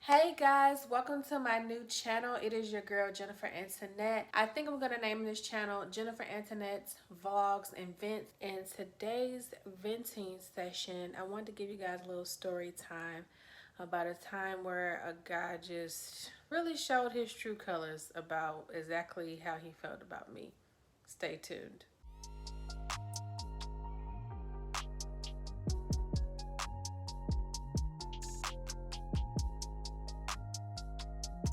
Hey guys, welcome to my new channel. It is your girl Jennifer Antoinette. I think I'm gonna name this channel Jennifer Antoinette's Vlogs and Vents. In today's venting session, I wanted to give you guys a little story time about a time where a guy just really showed his true colors about exactly how he felt about me. Stay tuned.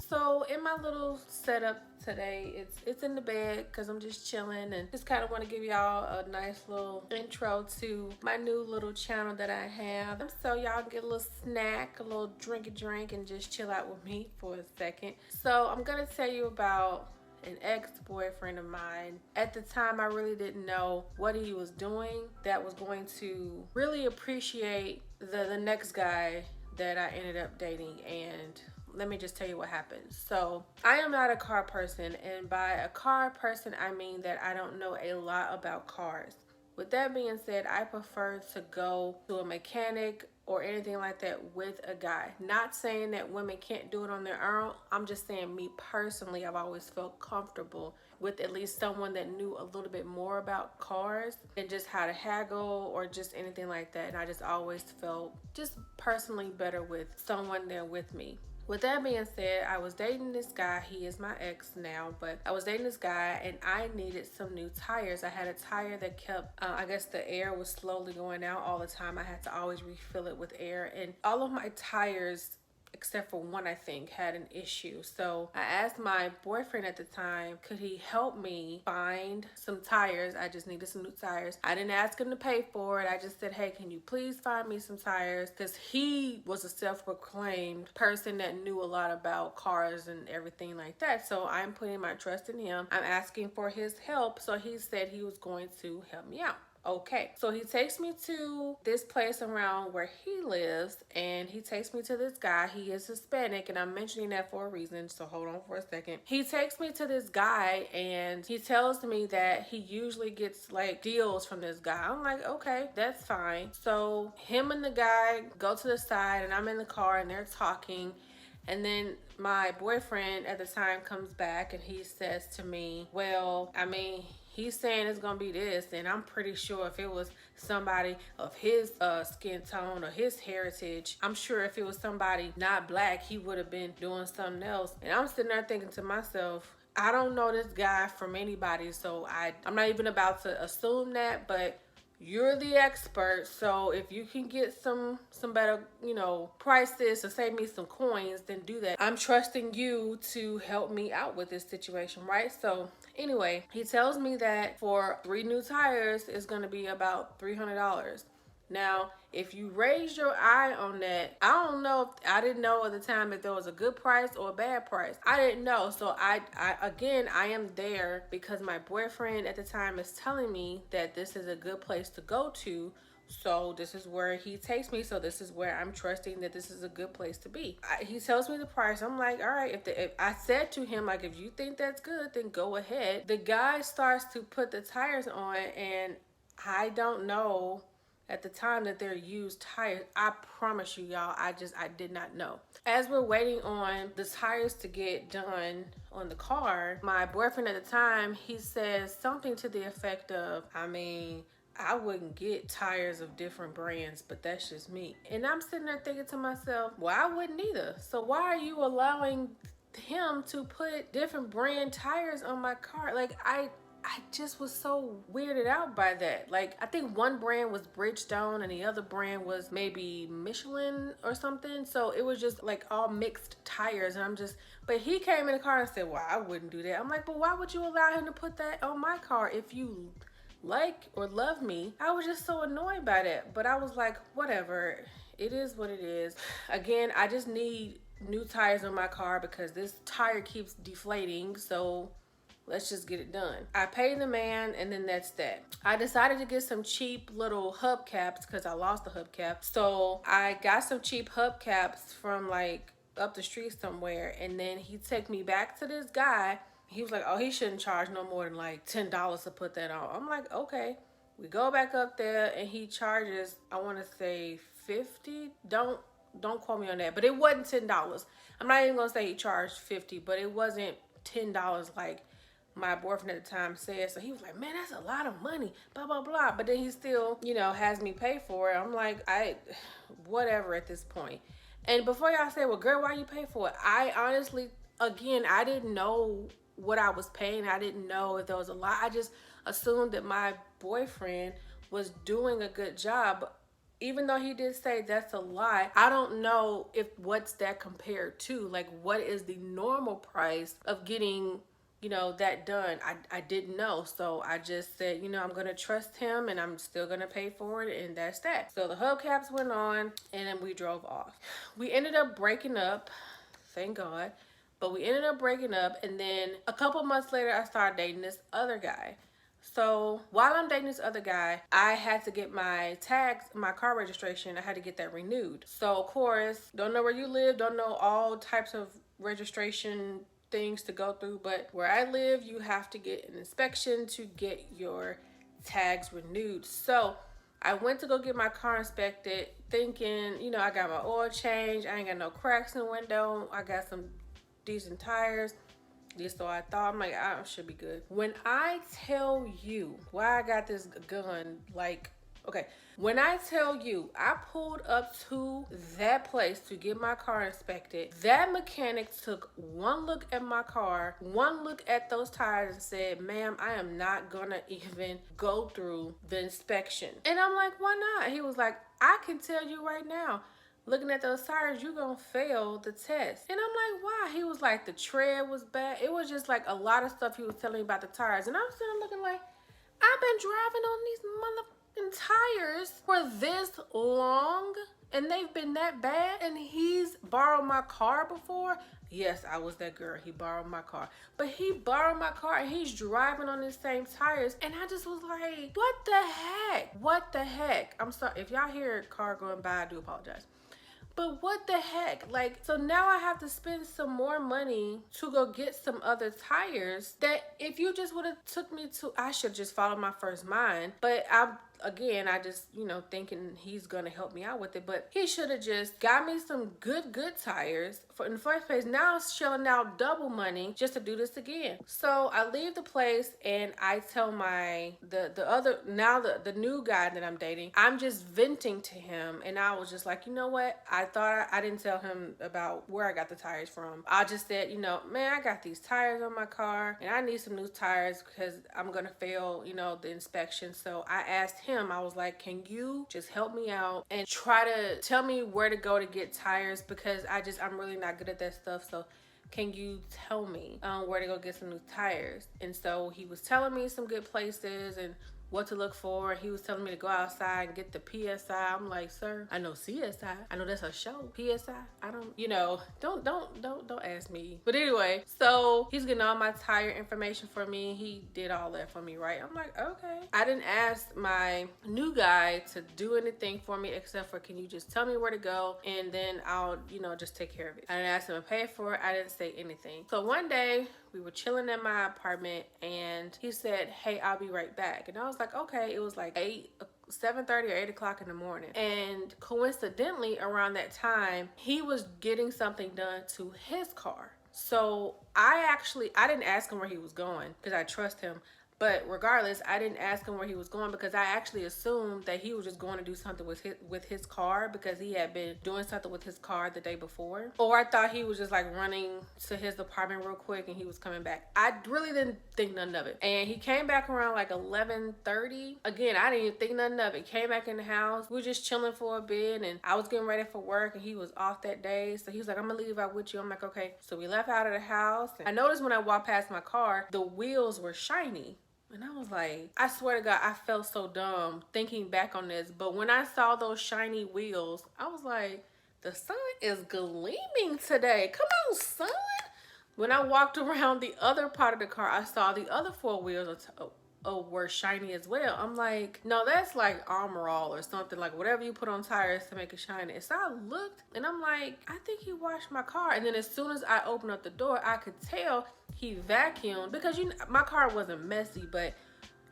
So in my little setup today, it's in the bed because I'm just chilling and just kind of want to give y'all a nice little intro to my new little channel that I have. So y'all can get a little snack, a little drink, and just chill out with me for a second. So I'm gonna tell you about an ex-boyfriend of mine. At the time, I really didn't know what he was doing that was going to really appreciate the next guy that I ended up dating. And let me just tell you what happened. So I am not a car person, and by a car person I mean that I don't know a lot about cars. With that being said, I prefer to go to a mechanic or anything like that with a guy. Not saying that women can't do it on their own. I'm just saying, me personally, I've always felt comfortable with at least someone that knew a little bit more about cars and just how to haggle or just anything like that. And I just always felt just personally better with someone there with me. With that being said, I was dating this guy. He is my ex now, but I was dating this guy and I needed some new tires. I had a tire that kept, I guess the air was slowly going out all the time. I had to always refill it with air, and all of my tires except for one, I think, had an issue. So I asked my boyfriend at the time, could he help me find some tires? I just needed some new tires. I didn't ask him to pay for it. I just said, hey, can you please find me some tires? Because he was a self-proclaimed person that knew a lot about cars and everything like that. So I'm putting my trust in him. I'm asking for his help. So he said he was going to help me out. Okay, so he takes me to this place around where he lives, and he takes me to this guy. He is Hispanic, and I'm mentioning that for a reason, so hold on for a second. He takes me to this guy, and he tells me that he usually gets like deals from this guy. I'm like, okay, that's fine. So him and the guy go to the side, and I'm in the car, and they're talking. And then my boyfriend at the time comes back and he says to me, well, I mean, he's saying it's gonna be this, and I'm pretty sure if it was somebody of his skin tone or his heritage, I'm sure if it was somebody not black, he would have been doing something else. And I'm sitting there thinking to myself, I don't know this guy from anybody, so I'm not even about to assume that, but you're the expert, so if you can get some better, prices to save me some coins, then do that. I'm trusting you to help me out with this situation, right? So anyway, he tells me that for 3 new tires, it's going to be about $300. Now, if you raise your eye on that, I don't know if I didn't know at the time if there was a good price or a bad price. I didn't know. So I am there because my boyfriend at the time is telling me that this is a good place to go to. So this is where he takes me. So this is where I'm trusting that this is a good place to be. He tells me the price. I'm like, all right, if I said to him, like, if you think that's good, then go ahead. The guy starts to put the tires on, and I don't know at the time that they're used tires. I promise you, y'all, I did not know. As we're waiting on the tires to get done on the car, my boyfriend at the time, he says something to the effect of, I mean, I wouldn't get tires of different brands, but that's just me. And I'm sitting there thinking to myself, well, I wouldn't either. So why are you allowing him to put different brand tires on my car? Like, I just was so weirded out by that. Like, I think one brand was Bridgestone and the other brand was maybe Michelin or something. So it was just like all mixed tires. And but he came in the car and said, well, I wouldn't do that. I'm like, but why would you allow him to put that on my car if you like or love me? I was just so annoyed by that. But I was like, whatever. It is what it is. Again, I just need new tires on my car because this tire keeps deflating. So let's just get it done. I paid the man, and then that's that. I decided to get some cheap little hubcaps because I lost the hubcap. So I got some cheap hubcaps from like up the street somewhere, and then he took me back to this guy. He was like, oh, he shouldn't charge no more than like $10 to put that on. I'm like, okay. We go back up there, and he charges, I want to say 50. Don't don't quote me on that, but it wasn't $10. I'm not even gonna say he charged 50, but it wasn't $10 like my boyfriend at the time said. So he was like, man, that's a lot of money, blah blah blah. But then he still, you know, has me pay for it. I'm like, whatever at this point. And before y'all say, well, girl, why you pay for it? I honestly, again, I didn't know what I was paying. I didn't know if there was a lot. I just assumed that my boyfriend was doing a good job. Even though he did say that's a lot, I don't know if what's that compared to. Like, what is the normal price of getting, you know, that done? I didn't know. So I just said, you know, I'm going to trust him and I'm still going to pay for it. And that's that. So the hubcaps went on and then we drove off. We ended up breaking up. Thank God. But we ended up breaking up. And then a couple months later, I started dating this other guy. So while I'm dating this other guy, I had to get my tags, my car registration. I had to get that renewed. So of course, don't know where you live, don't know all types of registration things to go through, but where I live, you have to get an inspection to get your tags renewed. So I went to go get my car inspected, thinking, you know, I got my oil changed, I ain't got no cracks in the window, I got some decent tires. So I thought, I'm like, I should be good. When I tell you why I got this gun, like, okay, when I tell you I pulled up to that place to get my car inspected, that mechanic took one look at my car, one look at those tires and said, ma'am, I am not gonna even go through the inspection. And I'm like, why not? He was like, I can tell you right now, looking at those tires, you're gonna fail the test. And I'm like, why? He was like, the tread was bad. It was just like a lot of stuff he was telling me about the tires. And I'm sitting looking like, I've been driving on these motherfucking tires for this long and they've been that bad, and he's borrowed my car before. Yes, I was that girl. He borrowed my car. But he borrowed my car and he's driving on these same tires. And I just was like, what the heck? What the heck? I'm sorry. If y'all hear a car going by, I do apologize. But what the heck? Like, so now I have to spend some more money to go get some other tires that if you just would have took me to, I should just follow my first mind. But I just, you know, thinking he's gonna help me out with it, but he should have just got me some good tires in the first place. Now I'm shelling out double money just to do this again. So I leave the place and I tell the new guy that I'm dating, I'm just venting to him, and I was just like, you know what? I thought I didn't tell him about where I got the tires from. I just said, you know, man, I got these tires on my car and I need some new tires because I'm gonna fail, you know, the inspection. So I asked him, I was like, can you just help me out and try to tell me where to go to get tires, because I'm really not good at that stuff. So can you tell me where to go get some new tires? And so he was telling me some good places and what to look for. He was telling me to go outside and get the PSI. I'm like, sir, I know CSI. I know that's a show. PSI. I don't, you know, don't ask me. But anyway, so he's getting all my tire information for me. He did all that for me, right? I'm like, okay. I didn't ask my new guy to do anything for me except for, can you just tell me where to go and then I'll, you know, just take care of it. I didn't ask him to pay for it. I didn't say anything. So one day we were chilling in my apartment and he said, hey, I'll be right back. And I was like, okay. It was like 7:30 or 8 o'clock in the morning. And coincidentally, around that time, he was getting something done to his car. So I didn't ask him where he was going because I trust him. But regardless, I didn't ask him where he was going because I actually assumed that he was just going to do something with his car because he had been doing something with his car the day before. Or I thought he was just like running to his apartment real quick and he was coming back. I really didn't think nothing of it. And he came back around like 11:30. Again, I didn't even think nothing of it. Came back in the house. We were just chilling for a bit and I was getting ready for work and he was off that day. So he was like, I'm gonna leave out with you. I'm like, okay. So we left out of the house. And I noticed when I walked past my car, the wheels were shiny. And I was like, I swear to God, I felt so dumb thinking back on this. But when I saw those shiny wheels, I was like, the sun is gleaming today. Come on, sun. When I walked around the other part of the car, I saw the other four wheels were shiny as well. I'm like, no, that's like Armor All or something, like whatever you put on tires to make it shiny. So I looked and I'm like, I think he washed my car. And then as soon as I opened up the door, I could tell he vacuumed because my car wasn't messy, but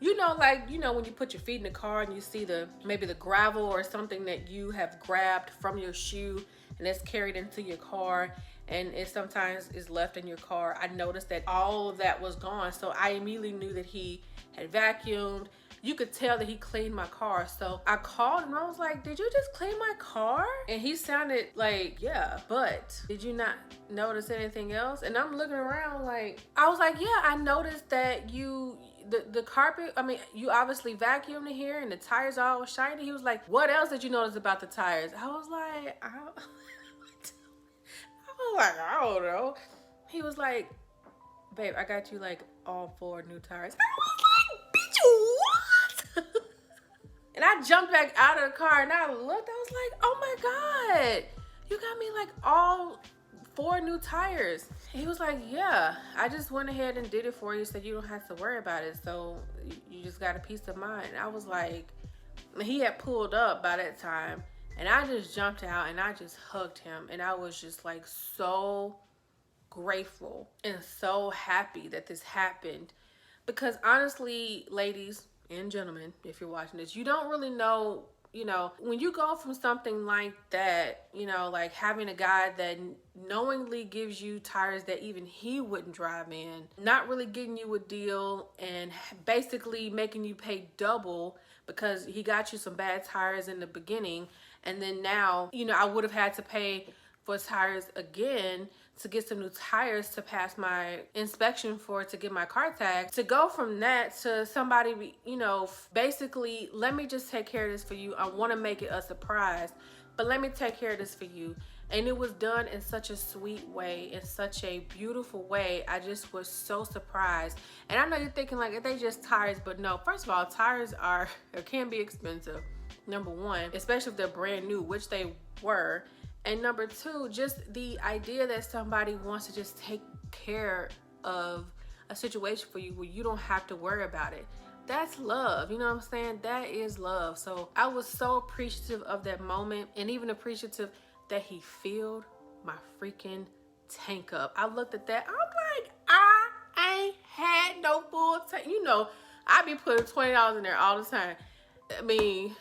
like when you put your feet in the car and you see maybe the gravel or something that you have grabbed from your shoe, and and it's carried into your car, and it sometimes is left in your car. I noticed that all of that was gone, so I immediately knew that he had vacuumed. You could tell that he cleaned my car. So I called him. I was like, did you just clean my car? And he sounded like, yeah, but did you not notice anything else? And I'm looking around like, I was like, yeah, I noticed that the carpet, I mean, you obviously vacuumed in here and the tires are all shiny. He was like, what else did you notice about the tires? I was like, I don't know. He was like, babe, I got you like all 4 new tires. I was like, bitch, what? And I jumped back out of the car and I looked, I was like, oh my God, you got me like all 4 new tires. He was like, yeah, I just went ahead and did it for you so you don't have to worry about it. So you just got a peace of mind. I was like, he had pulled up by that time, and I just jumped out and I just hugged him. And I was just like so grateful and so happy that this happened. Because honestly, ladies and gentlemen, if you're watching this, you don't really know, when you go from something like that, like having a guy that knowingly gives you tires that even he wouldn't drive in, not really getting you a deal, and basically making you pay double because he got you some bad tires in the beginning, and then now, I would have had to pay for tires again to get some new tires to pass my inspection to get my car tag. To go from that to somebody, basically, let me just take care of this for you. I want to make it a surprise, but let me take care of this for you. And it was done in such a sweet way, in such a beautiful way. I just was so surprised. And I know you're thinking like, are they just tires? But no, first of all, tires can be expensive. Number one, especially if they're brand new, which they were. And number two, just the idea that somebody wants to just take care of a situation for you where you don't have to worry about it. That's love. You know what I'm saying? That is love. So I was so appreciative of that moment, and even appreciative that he filled my freaking tank up. I looked at that. I'm like, I ain't had no full tank. I be putting $20 in there all the time. I mean,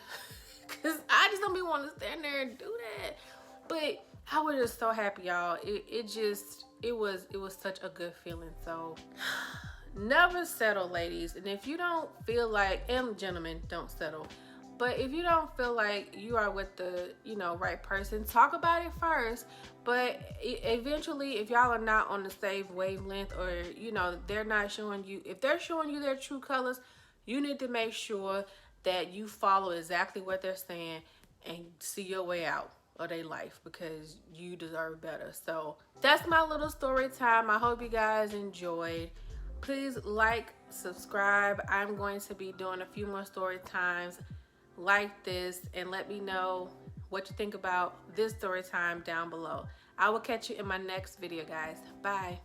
because I just don't be wanting to stand there and do that. But I was just so happy, y'all. It was such a good feeling. So never settle, ladies. And if you don't feel like, and gentlemen, don't settle. But if you don't feel like you are with the, right person, talk about it first. But eventually, if y'all are not on the same wavelength, or, they're not showing you, if they're showing you their true colors, you need to make sure that you follow exactly what they're saying and see your way out of their life, because you deserve better. So that's my little story time. I hope you guys enjoyed. Please like, subscribe. I'm going to be doing a few more story times like this, and let me know what you think about this story time down below. I will catch you in my next video, guys. Bye.